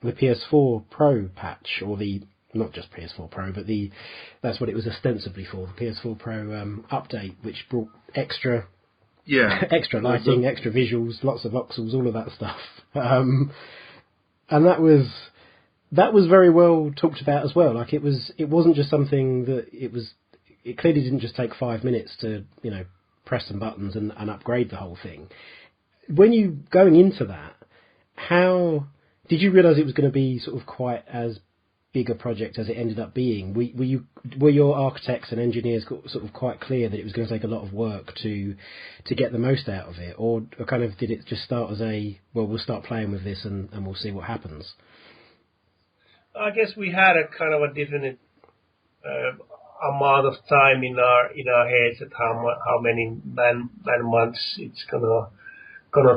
PS4 Pro patch, or not just PS4 Pro, but that's what it was ostensibly for, the PS4 Pro update, which brought extra lighting, extra visuals, lots of voxels, all of that stuff. And that was very well talked about as well. Like it wasn't just something that it clearly didn't just take 5 minutes to, press some buttons and upgrade the whole thing. When you going into that, how did you realise it was going to be sort of quite as big a project as it ended up being? Were your architects and engineers sort of quite clear that it was going to take a lot of work to get the most out of it, or kind of did it just start as we'll start playing with this and we'll see what happens? I guess we had a kind of a definite amount of time in our heads at how many man months it's gonna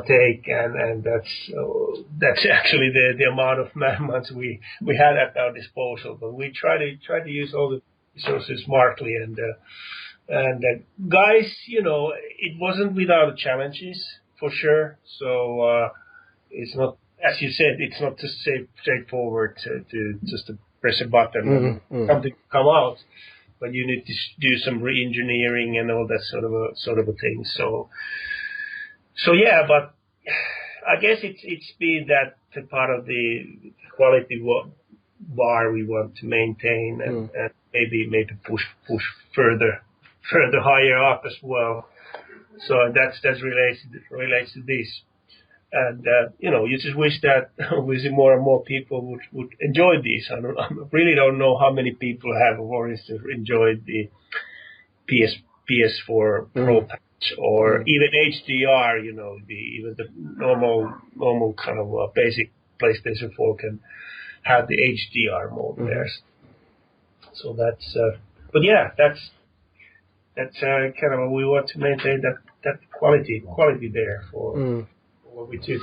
take, and that's actually the amount of man months we had at our disposal. But we try to use all the resources smartly, and guys, it wasn't without challenges for sure. So it's not, as you said, it's not just straightforward to just to press a button and something come out. But you need to do some re-engineering and all that sort of a thing. So yeah, but I guess it's been that part of the quality bar we want to maintain and maybe push further higher up as well. So that's relates to this. And, you just wish that we see more and more people would enjoy this. I really don't know how many people have, for instance, enjoyed the PS4 Pro patch or even HDR, even the normal kind of basic PlayStation 4 can have the HDR mode there. So that's, but yeah, that's kind of, we want to maintain that quality there for what we do.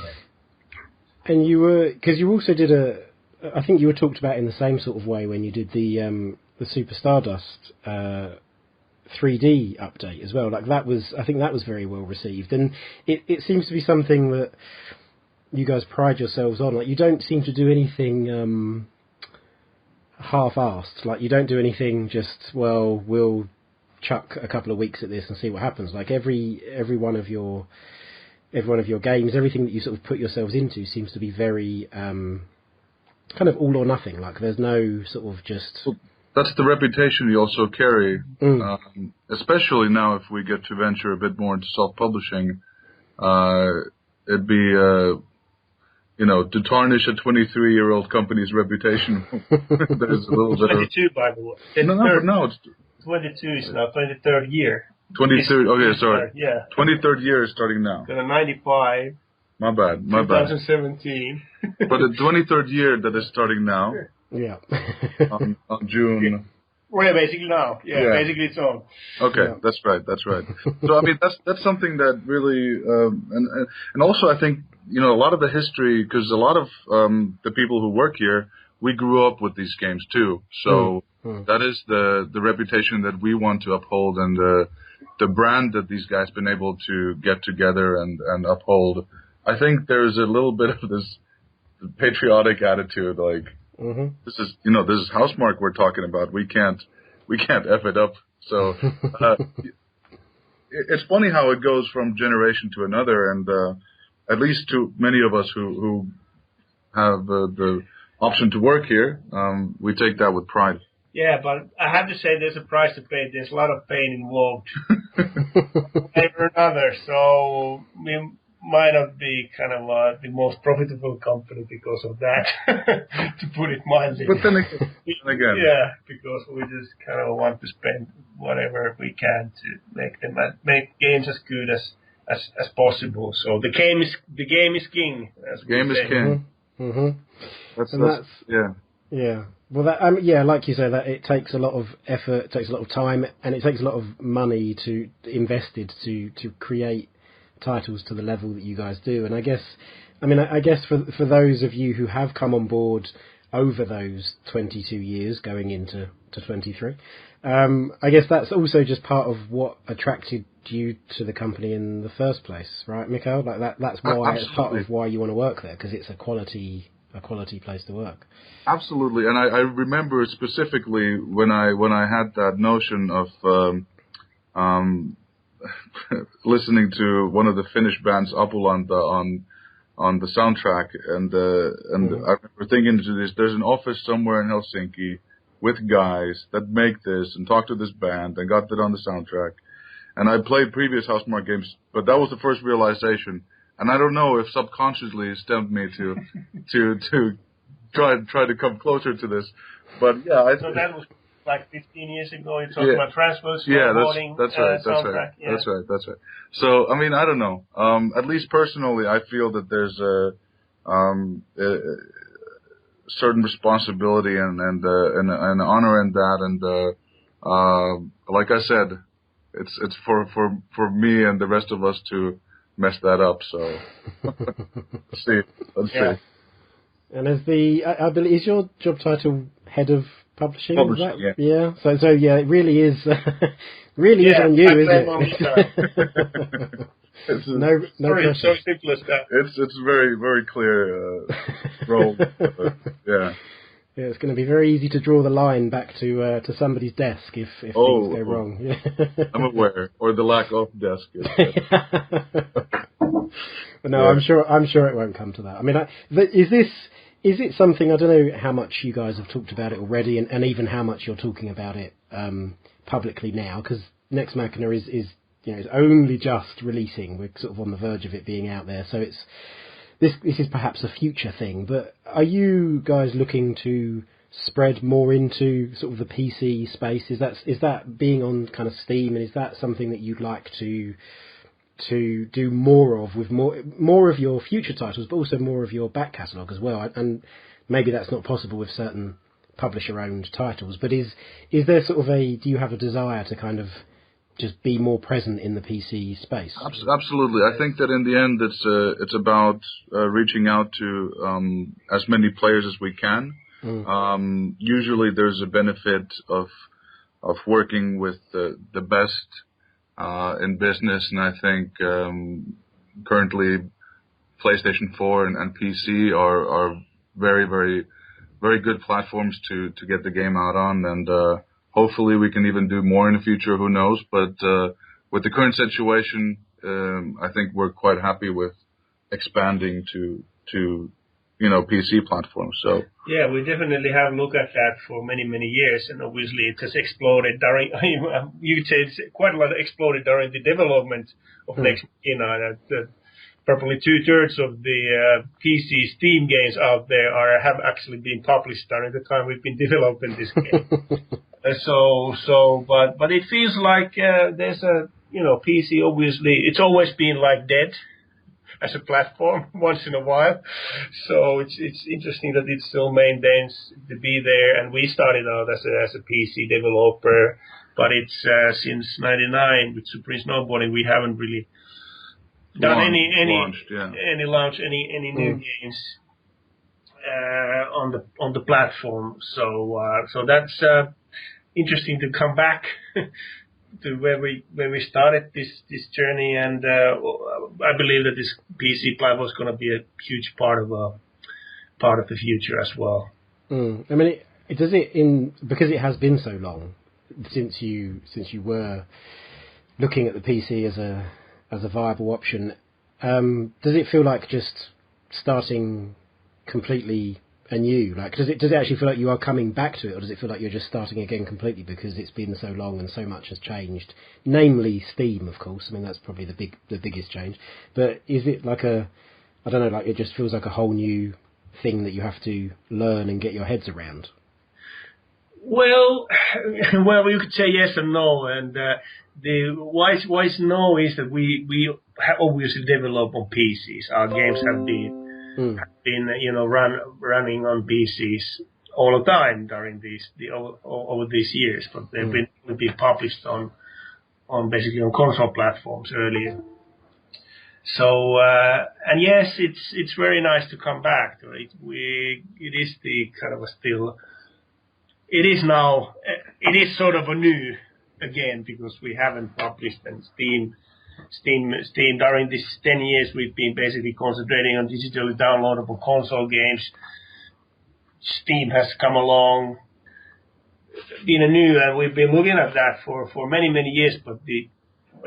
And because you also did I think you were talked about in the same sort of way when you did the Super Stardust 3D update as well. Like I think that was very well received, and it seems to be something that you guys pride yourselves on. Like you don't seem to do anything half-assed. Like you don't do anything just we'll chuck a couple of weeks at this and see what happens. Like every one of your games, everything that you sort of put yourselves into seems to be very kind of all or nothing. Like there's no sort of just... Well, that's the reputation you also carry, especially now if we get to venture a bit more into self-publishing. It'd be, to tarnish a 23-year-old company's reputation. There's a little bit 22, by the way. No, it's 22 is now 23rd year. 23rd. Okay, sorry. Yeah. 23rd year is starting now. Got a 95. My bad. 2017. But the 23rd year that is starting now. Yeah. on June. Well, basically now. Yeah, basically it's on. Okay, yeah. That's right. So I mean, that's something that really, and also I think a lot of the history, because a lot of the people who work here, we grew up with these games too. So that is the reputation that we want to uphold, and the brand that these guys been able to get together and uphold. I think there's a little bit of this patriotic attitude, like this is Housemarque we're talking about. We can't F it up. So it's funny how it goes from generation to another, and at least to many of us who have the option to work here, we take that with pride. Yeah, but I have to say there's a price to pay. There's a lot of pain involved, one or another. So we might not be kind of the most profitable company because of that, to put it mildly. But then again, yeah, because we just kind of want to spend whatever we can to make games as good as possible. So the game is king. Game is king. That's yeah. Yeah. Well, like you say, that it takes a lot of effort, it takes a lot of time, and it takes a lot of money to invested to create titles to the level that you guys do. And I guess for those of you who have come on board over those 22 years, going into 23, I guess that's also just part of what attracted you to the company in the first place, right, Mikael? Like that's why it's part of why you want to work there, because it's a quality place to work. Absolutely, and I remember specifically when I had that notion of listening to one of the Finnish bands Apulanta on on the soundtrack, and I remember thinking to this: there's an office somewhere in Helsinki with guys that make this and talk to this band and got that on the soundtrack. And I played previous Housemarque games, but that was the first realization. And I don't know if subconsciously it stemmed me to try to come closer to this. But yeah, so that was like 15 years ago. You talked about transfers, snowboarding, that's right. That's right. So I mean, I don't know. At least personally, I feel that there's a certain responsibility and honor in that. And like I said, it's for me and the rest of us to mess that up. So let's see. And as I believe, is your job title head of publishing? Yeah. So yeah, it really is. Really is on you, isn't it? No pressure. So simple as that. It's very, very clear role. Yeah. Yeah, it's going to be very easy to draw the line back to somebody's desk if things go wrong. Yeah. I'm aware, or the lack of desk. But no, yeah. I'm sure it won't come to that. I mean, is it something? I don't know how much you guys have talked about it already, and even how much you're talking about it publicly now, because Nex Machina is is only just releasing. We're sort of on the verge of it being out there, so this is perhaps a future thing. But are you guys looking to spread more into sort of the PC space? Is that being on kind of Steam, and is that something that you'd like to do more of, with more of your future titles, but also more of your back catalogue as well? And maybe that's not possible with certain publisher-owned titles, but is there sort of do you have a desire to kind of just be more present in the PC space? Absolutely. I think that in the end, it's about reaching out to as many players as we can. Usually, there's a benefit of working with the best in business, and I think currently PlayStation 4 and PC are very, very, very good platforms to get the game out on, and hopefully we can even do more in the future. Who knows? But with the current situation, I think we're quite happy with expanding to PC platforms. So yeah, we definitely have looked at that for many years, and obviously it has exploded during. You could say it's quite a lot exploded during the development of Nex Machina. That probably 2/3 of the PC Steam games out there have actually been published during the time we've been developing this game. But it feels like there's a PC. Obviously, it's always been like dead as a platform once in a while. So it's interesting that it still maintains to be there. And we started out as a PC developer, but it's since '99 with Supreme Snowboarding we haven't really done any new games on the platform. So that's interesting to come back to where we started this journey, and I believe that this PC platform is going to be a huge part of the future as well. I mean, because it has been so long since you were looking at the PC as a viable option. Does it feel like just starting completely anew? Like, does it actually feel like you are coming back to it, or does it feel like you're just starting again completely because it's been so long and so much has changed? Namely, Steam, of course. I mean, that's probably the biggest change. But is it like I don't know, like it just feels like a whole new thing that you have to learn and get your heads around? Well, you could say yes and no, and the wise no is that we have obviously developed on PCs. Our games have been running on PCs all the time during over these years, but they've been published on basically on console platforms earlier. So and yes, it's very nice to come back to it. It is the kind of it is now sort of a new again, because we haven't published and Steam during these 10 years we've been basically concentrating on digitally downloadable console games. Steam has come along, been new, and we've been looking at that for many years, but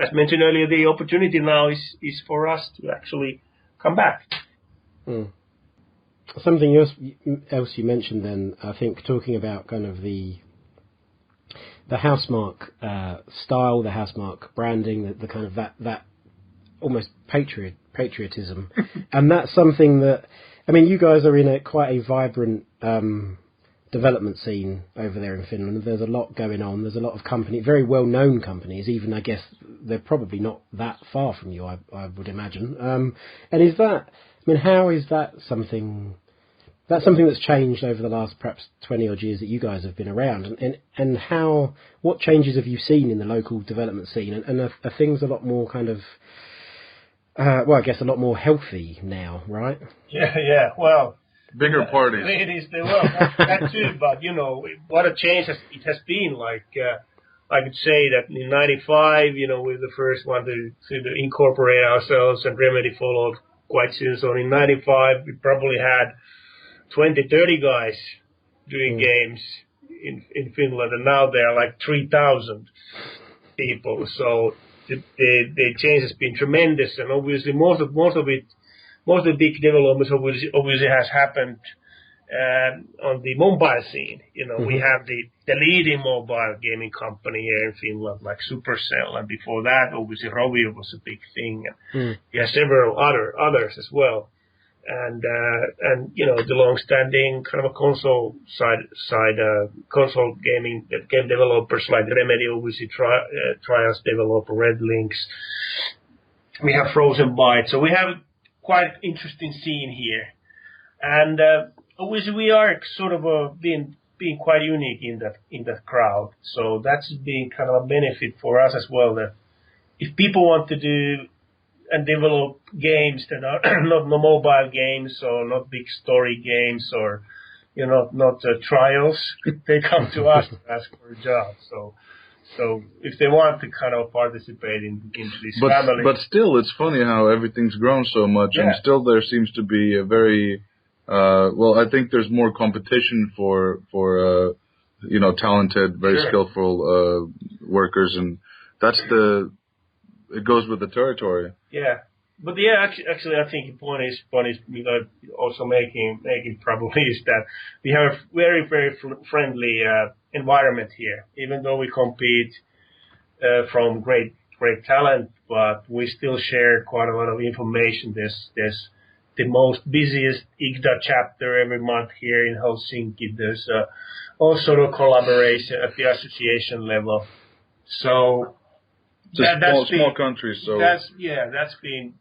as mentioned earlier, the opportunity now is for us to actually come back Something else you mentioned then, I think, talking about kind of the Housemarque style, the Housemarque branding, the kind of that almost patriotism, and that's something that, I mean, you guys are in quite a vibrant development scene over there in Finland. There's a lot going on. There's a lot of very well-known companies. Even, I guess, they're probably not that far from you, I would imagine. And is that, I mean, how is that something? That's something that's changed over the last perhaps 20 odd years that you guys have been around, and what changes have you seen in the local development scene, and are things a lot more kind of, well, I guess a lot more healthy now, right? Yeah, well, bigger parties. It is, well, that too, but what a change it has been. Like, I could say that in '95, we were the first one to incorporate ourselves, and Remedy followed quite soon. So in '95, we probably had 20, 30 guys doing games in Finland, and now there are like 3,000 people. So the change has been tremendous, and obviously most of the big developments obviously has happened on the mobile scene. We have the leading mobile gaming company here in Finland, like Supercell, and before that, obviously Rovio was a big thing, and we have several others as well. And the long-standing kind of a console console game developers like Remedy, obviously Trials developer, Red Links. We have Frozen Byte, so we have a quite interesting scene here, and obviously we are sort of being quite unique in that crowd. So that's been kind of a benefit for us as well. That if people want to do and develop games that are not mobile games or not big story games or not trials, they come to us to ask for a job. So if they want to kind of participate into this family, but still, it's funny how everything's grown so much, and still there seems to be a very well. I think there's more competition for talented, very skillful workers, and that's it goes with the territory. Yeah, but actually, I think the point is also making probably is that we have a very, very friendly environment here. Even though we compete from great talent, but we still share quite a lot of information. There's the most busiest IGDA chapter every month here in Helsinki. There's all sort of collaboration at the association level. So. Small countries, so that's been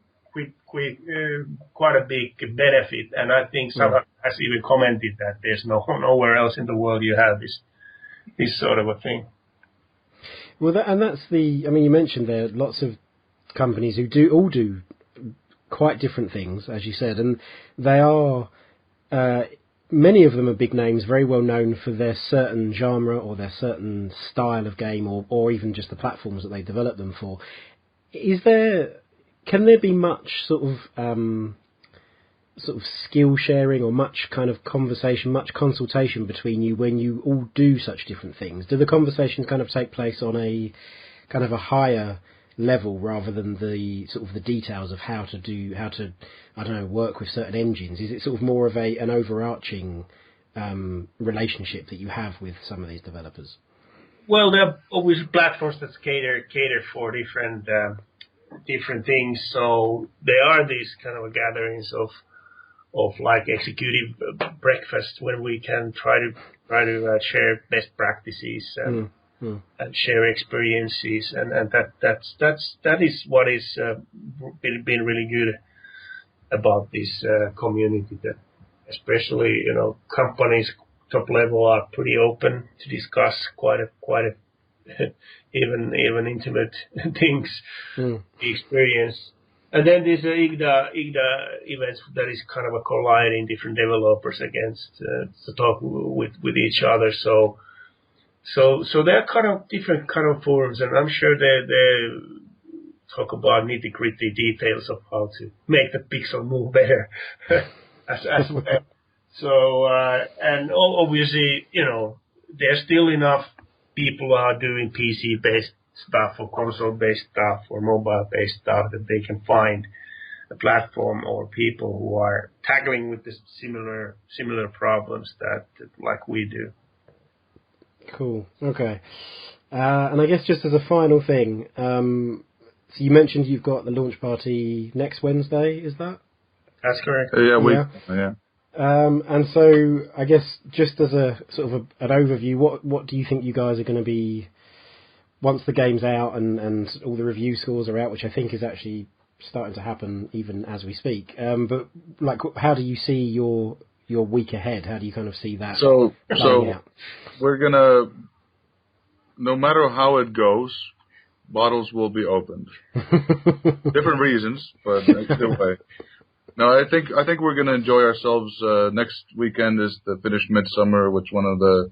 quite a big benefit, and I think someone has even commented that there's nowhere else in the world you have this sort of a thing. Well, that's I mean, you mentioned there are lots of companies who all do quite different things, as you said, and they are. Many of them are big names, very well known for their certain genre or their certain style of game, or even just the platforms that they develop them for. Can there be much sort of skill sharing or much kind of conversation, much consultation between you when you all do such different things? Do the conversations kind of take place on a kind of a higher level rather than the sort of the details of how to I don't know, work with certain engines? Is it sort of more of an overarching relationship that you have with some of these developers? Well, there are always platforms that cater for different things. So there are these kind of gatherings of like executive breakfast where we can try to share best practices and share experiences, and that is what is been really good about this community. That especially companies top level are pretty open to discuss quite a even intimate things, experience. And then there's IGDA events that is kind of a colliding different developers against to talk with each other. So they're kind of different kind of forums, and I'm sure they talk about nitty-gritty details of how to make the pixel move better as well. So and obviously, there's still enough people are doing PC-based stuff or console-based stuff or mobile-based stuff that they can find a platform or people who are tackling with this similar problems that like we do. Cool. Okay. And I guess just as a final thing, so you mentioned you've got the launch party next Wednesday, is that? That's correct. Yeah. And so I guess just as a sort of an overview, what do you think you guys are going to be once the game's out and all the review scores are out, which I think is actually starting to happen even as we speak. But like, how do you see your week ahead? How do you kind of see that? So out? We're gonna, no matter how it goes, bottles will be opened. Different reasons, but either way. No, I think we're gonna enjoy ourselves. Next weekend is the finished Midsummer, which one of the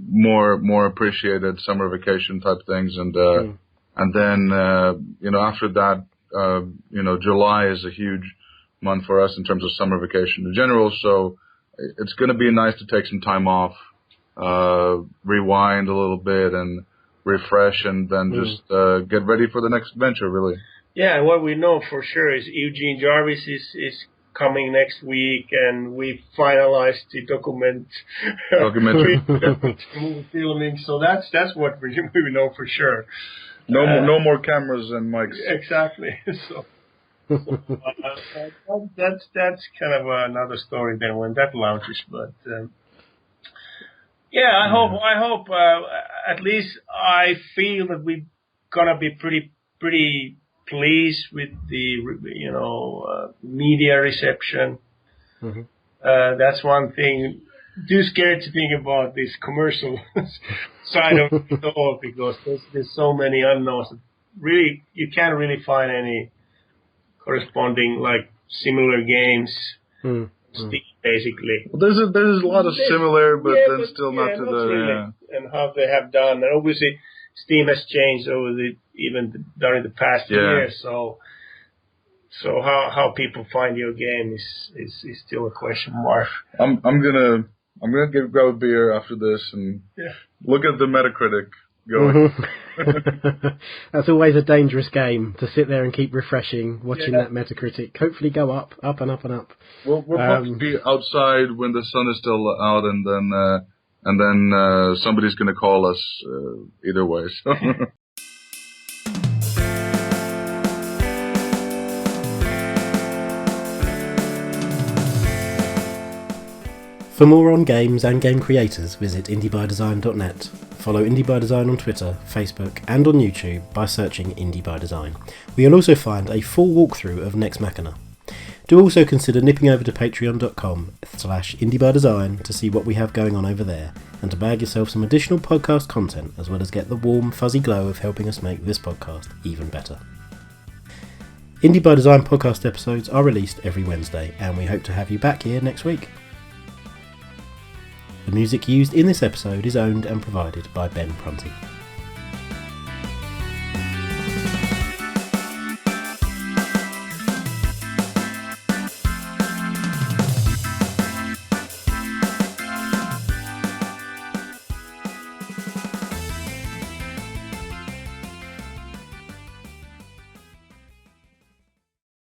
more appreciated summer vacation type things, and then after that, July is a huge month for us in terms of summer vacation in general. So it's gonna be nice to take some time off, rewind a little bit, and refresh, and then just get ready for the next adventure. Really. Yeah, what we know for sure is Eugene Jarvis is coming next week, and we finalized the documentary movie filming. So that's what we know for sure. No more cameras and mics. Exactly. So that's kind of another story then when that launches. But I hope at least I feel that we're gonna be pretty pleased with the media reception. Mm-hmm. That's one thing. Too scared to think about this commercial side of it all, because there's so many unknowns. Really, you can't really find any corresponding like similar games. Basically, well, there's a lot of similar, but still not to the really. And how they have done. And obviously, Steam has changed even during the past year. So how people find your game is still a question mark. I'm gonna grab a beer after this and look at the Metacritic going. That's always a dangerous game, to sit there and keep refreshing, watching that Metacritic hopefully go up and up and up. We'll probably be outside when the sun is still out, and then somebody's going to call us either way. So. For more on games and game creators, visit indiebydesign.net. Follow Indie by Design on Twitter, Facebook and on YouTube by searching Indie by Design, where you'll also find a full walkthrough of Nex Machina. Do also consider nipping over to patreon.com/indiebydesign to see what we have going on over there, and to bag yourself some additional podcast content, as well as get the warm, fuzzy glow of helping us make this podcast even better. Indie by Design podcast episodes are released every Wednesday, and we hope to have you back here next week. The music used in this episode is owned and provided by Ben Prunty.